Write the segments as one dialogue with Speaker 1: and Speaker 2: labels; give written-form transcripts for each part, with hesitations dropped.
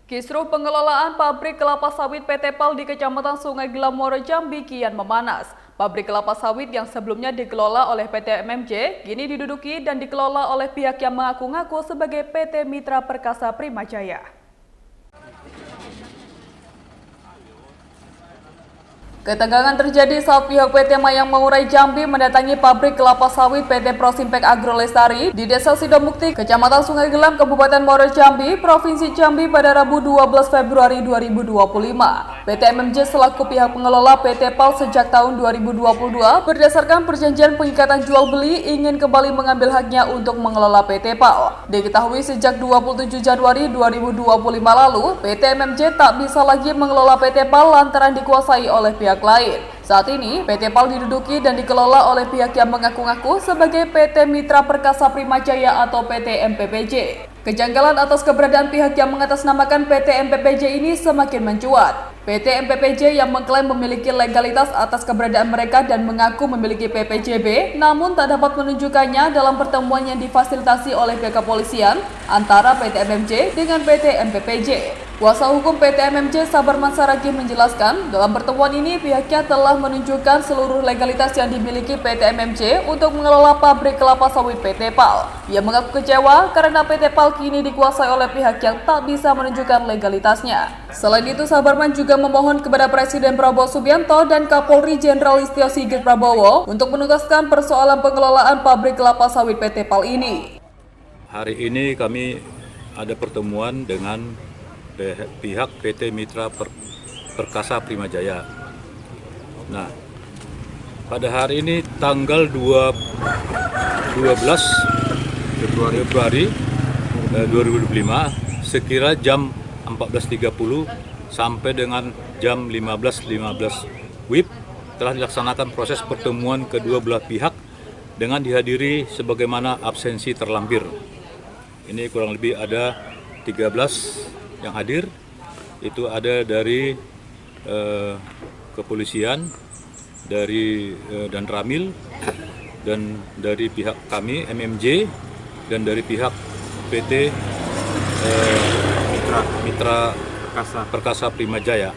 Speaker 1: Kisruh pengelolaan pabrik kelapa sawit PT PAL di Kecamatan Sungai Glamoro, Jambi kian memanas. Pabrik kelapa sawit yang sebelumnya dikelola oleh PT MMJ, kini diduduki dan dikelola oleh pihak yang mengaku-ngaku sebagai PT Mitra Perkasa Primajaya. Ketegangan terjadi saat pihak PT Mayang Mengurai Jambi mendatangi pabrik kelapa sawit PT Prosimpek Agro Lestari di Desa Sidomukti, Kecamatan Sungai Gelam, Kabupaten Muaro Jambi, Provinsi Jambi pada Rabu 12 Februari 2025. PT MMJ selaku pihak pengelola PT PAL sejak tahun 2022 berdasarkan perjanjian pengikatan jual beli ingin kembali mengambil haknya untuk mengelola PT PAL. Diketahui sejak 27 Januari 2025 lalu, PT MMJ tak bisa lagi mengelola PT PAL lantaran dikuasai oleh pihak lain. Saat ini, PT PAL diduduki dan dikelola oleh pihak yang mengaku-ngaku sebagai PT Mitra Perkasa Primajaya atau PT MPPJ. Kejanggalan atas keberadaan pihak yang mengatasnamakan PT MPPJ ini semakin mencuat. PT MPPJ yang mengklaim memiliki legalitas atas keberadaan mereka dan mengaku memiliki PPJB, namun tak dapat menunjukkannya dalam pertemuan yang difasilitasi oleh pihak kepolisian antara PT MMJ dengan PT MPPJ. Kuasa hukum PT MMJ Sabarman Saragih menjelaskan, dalam pertemuan ini pihaknya telah menunjukkan seluruh legalitas yang dimiliki PT MMJ untuk mengelola pabrik kelapa sawit PT PAL. Ia mengaku kecewa karena PT PAL kini dikuasai oleh pihak yang tak bisa menunjukkan legalitasnya. Selain itu, Sabarman juga memohon kepada Presiden Prabowo Subianto dan Kapolri Jenderal Listio Sigit Prabowo untuk menuntaskan persoalan pengelolaan pabrik kelapa sawit PT PAL ini.
Speaker 2: Hari ini kami ada pertemuan dengan pihak PT Mitra Perkasa Primajaya. Nah, pada hari ini tanggal 12 Februari 2025 sekira jam 14.30 sampai dengan jam 15.15 WIB telah dilaksanakan proses pertemuan kedua belah pihak dengan dihadiri sebagaimana absensi terlampir. Ini kurang lebih ada 13 yang hadir, itu ada dari kepolisian, dari dan Ramil, dan dari pihak kami MMJ, dan dari pihak PT Mitra Perkasa Primajaya.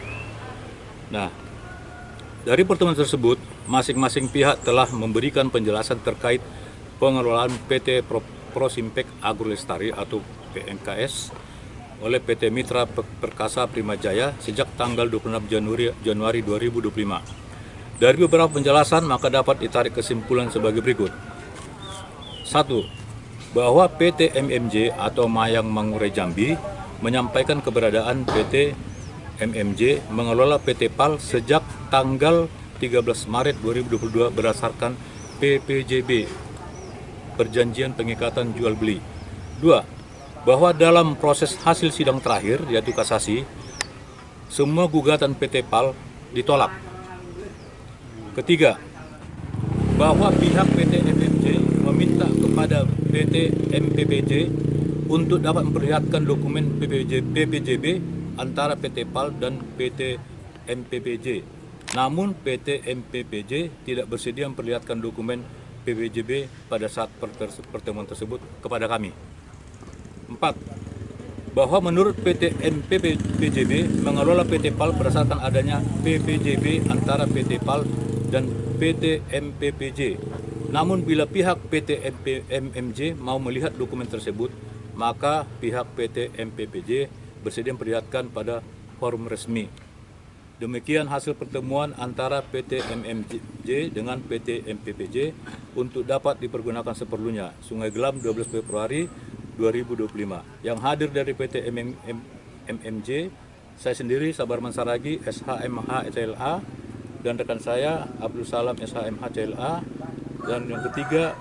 Speaker 2: Nah, dari pertemuan tersebut, masing-masing pihak telah memberikan penjelasan terkait pengelolaan PT Prosimpek Agro Lestari atau PMKS oleh PT Mitra Perkasa Primajaya sejak tanggal 26 Januari 2025. Dari beberapa penjelasan maka dapat ditarik kesimpulan sebagai berikut. 1. Bahwa PT MMJ atau Mayang Mengurai Jambi menyampaikan keberadaan PT MMJ mengelola PT PAL sejak tanggal 13 Maret 2022 berdasarkan PPJB, Perjanjian Pengikatan Jual Beli. 2. Bahwa dalam proses hasil sidang terakhir, yaitu kasasi, semua gugatan PT PAL ditolak. Ketiga, bahwa pihak PT MMJ meminta kepada PT MPPJ untuk dapat memperlihatkan dokumen PPJB antara PT PAL dan PT MPPJ. Namun PT MPPJ tidak bersedia memperlihatkan dokumen PPJB pada saat pertemuan tersebut kepada kami. 4. Bahwa menurut PT MPPJB mengelola PT PAL berdasarkan adanya PPJB antara PT PAL dan PT MPPJ. Namun bila pihak PT MMJ mau melihat dokumen tersebut, maka pihak PT MPPJ bersedia memperlihatkan pada forum resmi. Demikian hasil pertemuan antara PT MMJ dengan PT MPPJ untuk dapat dipergunakan seperlunya. Sungai Gelam 12 Februari 2025. Yang hadir dari PT MMJ, saya sendiri Sabarman Saragih, SHMH CLA, dan rekan saya Abdul Salam SHMH CLA, dan yang ketiga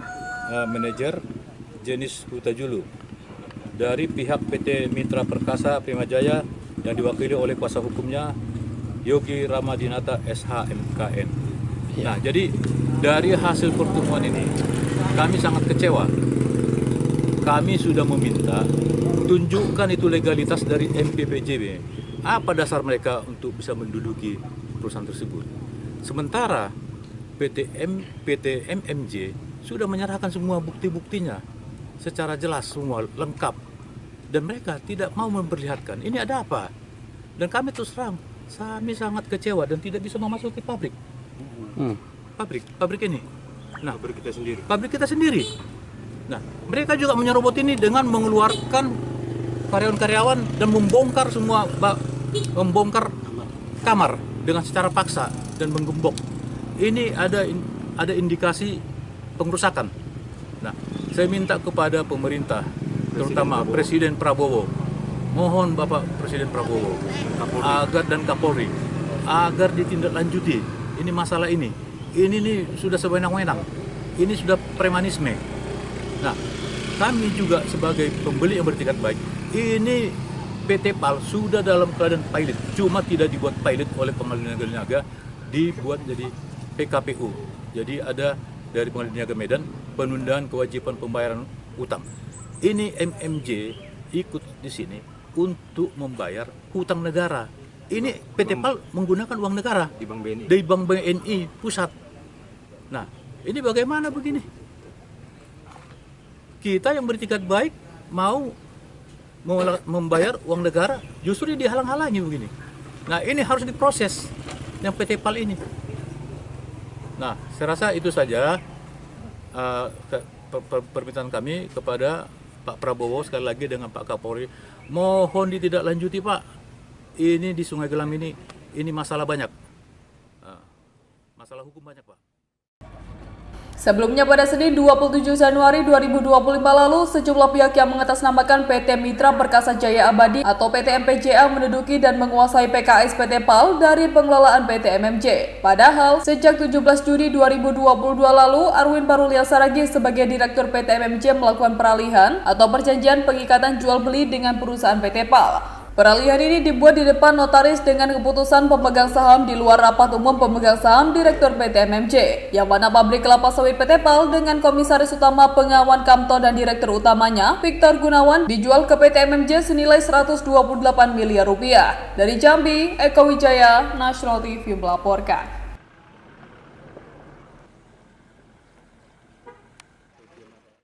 Speaker 2: manajer Jenis Hutajulu. Dari pihak PT Mitra Perkasa Primajaya yang diwakili oleh kuasa hukumnya Yogi Ramadinata SHMKN. Nah, jadi dari hasil pertemuan ini kami sangat kecewa. Kami sudah meminta tunjukkan itu legalitas dari MPPJB. Apa dasar mereka untuk bisa menduduki perusahaan tersebut? Sementara PT MMJ sudah menyerahkan semua bukti-buktinya secara jelas, semua lengkap. dan mereka tidak mau memperlihatkan ini ada apa. Dan kami terus terang, kami sangat kecewa dan tidak bisa memasuki pabrik ini. Nah, pabrik kita sendiri. Nah, mereka juga menyerobot ini dengan mengeluarkan karyawan-karyawan dan membongkar kamar dengan secara paksa dan menggembok. Ini ada indikasi pengerusakan. Nah, saya minta kepada pemerintah, terutama Presiden Prabowo, mohon Bapak Presiden Prabowo dan Kapolri agar ditindaklanjuti ini masalah ini. Ini nih sudah sewenang-wenang. Ini sudah premanisme. Nah, kami juga sebagai pembeli yang bertikat baik, ini PT PAL sudah dalam keadaan pilot, cuma tidak dibuat pilot oleh Pengadilan Negeri Niaga, dibuat jadi PKPU. Jadi ada dari Pengadilan Niaga Medan penundaan kewajiban pembayaran utang. Ini MMJ ikut di sini untuk membayar hutang negara. Ini PT PAL menggunakan uang negara dari Bank BNI pusat. Nah, ini bagaimana begini? Kita yang bertikat baik mau membayar uang negara, justru dihalang-halangi begini. Nah, ini harus diproses yang PT PAL ini. Nah, saya rasa itu saja permintaan kami kepada Pak Prabowo sekali lagi dengan Pak Kapolri. Mohon ditindaklanjuti, Pak. Ini di Sungai Gelam ini masalah banyak. Masalah hukum banyak, Pak.
Speaker 1: Sebelumnya pada Senin 27 Januari 2025 lalu, sejumlah pihak yang mengatasnamakan PT Mitra Perkasa Jaya Abadi atau PT MPJA menduduki dan menguasai PKS PT PAL dari pengelolaan PT MMJ. Padahal, sejak 17 Juni 2022 lalu, Arwin Parulia Saragi sebagai Direktur PT MMJ melakukan peralihan atau perjanjian pengikatan jual beli dengan perusahaan PT PAL. Peralihan ini dibuat di depan notaris dengan keputusan pemegang saham di luar rapat umum pemegang saham Direktur PT MMJ, yang mana pabrik kelapa sawit PT PAL dengan komisaris utama Pengawan Kamto dan direktur utamanya Victor Gunawan dijual ke PT MMJ senilai 128 miliar rupiah. Dari Jambi, Eko Wijaya, National TV melaporkan.